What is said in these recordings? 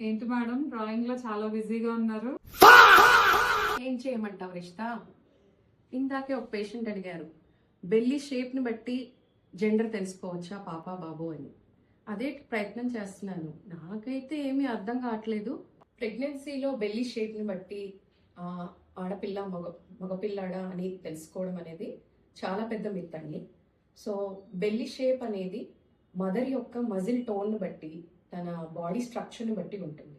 ఏంటి madam drawing లో చాలా బిజీగా ఉన్నారు? ఏం చేయమంటావు రిష్తా? ఇందాకే ఒక పేషెంట్ అడిగారు, బెల్లీ షేప్ని బట్టి జెండర్ తెలుసుకోవచ్చా పాప బాబు అని. అదే ప్రయత్నం చేస్తున్నాను. నాకైతే ఏమీ అర్థం కావట్లేదు. ప్రెగ్నెన్సీలో బెల్లీ షేప్ని బట్టి ఆడపిల్ల మగపిల్లాడా అని తెలుసుకోవడం అనేది చాలా పెద్ద మిత్ అండి. సో బెల్లీ షేప్ అనేది మదర్ యొక్క మజిల్ టోన్ను బట్టి, తన బాడీ స్ట్రక్చర్ని బట్టి ఉంటుంది.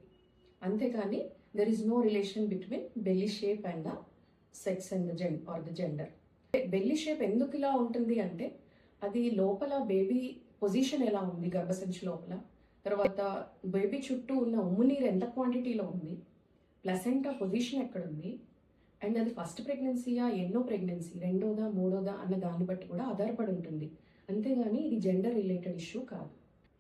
అంతేకాని there is no relation between belly shape and the sex and the gender. Belly shape ఎందుకు ఇలా ఉంటుంది అంటే, అది లోపల బేబీ పొజిషన్ ఎలా ఉంది గర్భసంచి లోపల, తర్వాత బేబీ చుట్టూ ఉన్న ఉమ్ము నీరు ఎంత క్వాంటిటీలో ఉంది, ప్లసెంటా పొజిషన్ ఎక్కడుంది, అండ్ అది ఫస్ట్ ప్రెగ్నెన్సీయా ఎన్నో ప్రెగ్నెన్సీ, రెండోదా మూడోదా అన్న దాన్ని బట్టి కూడా ఆధారపడి ఉంటుంది. అంతేగాని ఇది జెండర్ రిలేటెడ్ ఇష్యూ కాదు.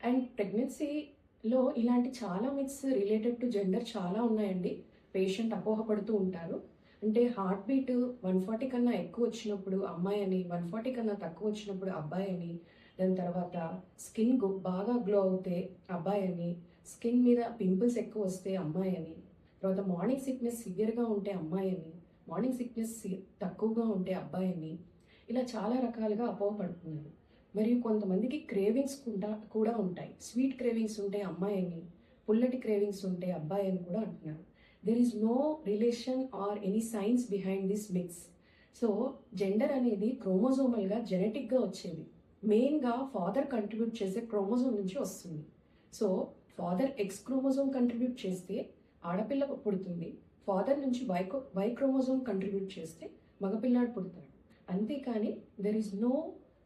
అండ్ ప్రెగ్నెన్సీలో ఇలాంటి చాలా మిత్స్ రిలేటెడ్ టు జెండర్ చాలా ఉన్నాయండి. పేషెంట్ అపోహపడుతూ ఉంటారు. అంటే హార్ట్ బీట్ 140 కన్నా ఎక్కువ వచ్చినప్పుడు అమ్మాయి అని, 140 కన్నా తక్కువ వచ్చినప్పుడు అబ్బాయి అని, దాని తర్వాత స్కిన్ బాగా గ్లో అవుతే అబ్బాయి అని, స్కిన్ మీద పింపుల్స్ ఎక్కువ వస్తే అమ్మాయి అని, తర్వాత మార్నింగ్ సిక్నెస్ సివియర్గా ఉంటే అమ్మాయి అని, మార్నింగ్ సిక్నెస్ తక్కువగా ఉంటే అబ్బాయి అని, ఇలా చాలా రకాలుగా అపోహపడుతున్నారు. మరియు కొంతమందికి క్రేవింగ్స్ కూడా ఉంటాయి. స్వీట్ క్రేవింగ్స్ ఉంటే అమ్మాయి అని, పుల్లటి క్రేవింగ్స్ ఉంటే అబ్బాయి అని కూడా అంటున్నారు. There is no relation or any science behind this mix. So gender అనేది క్రోమోజోమల్గా జెనెటిక్గా వచ్చేది. మెయిన్గా ఫాదర్ కంట్రిబ్యూట్ చేసే క్రోమోజోమ్ నుంచి వస్తుంది. So father X chromosome contribute చేస్తే ఆడపిల్ల పుడుతుంది, ఫాదర్ నుంచి వై క్రోమోజోమ్ కంట్రిబ్యూట్ చేస్తే మగపిల్లాడు పుడతాడు. అంతేకాని there is no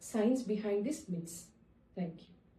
science behind this myths. Thank you.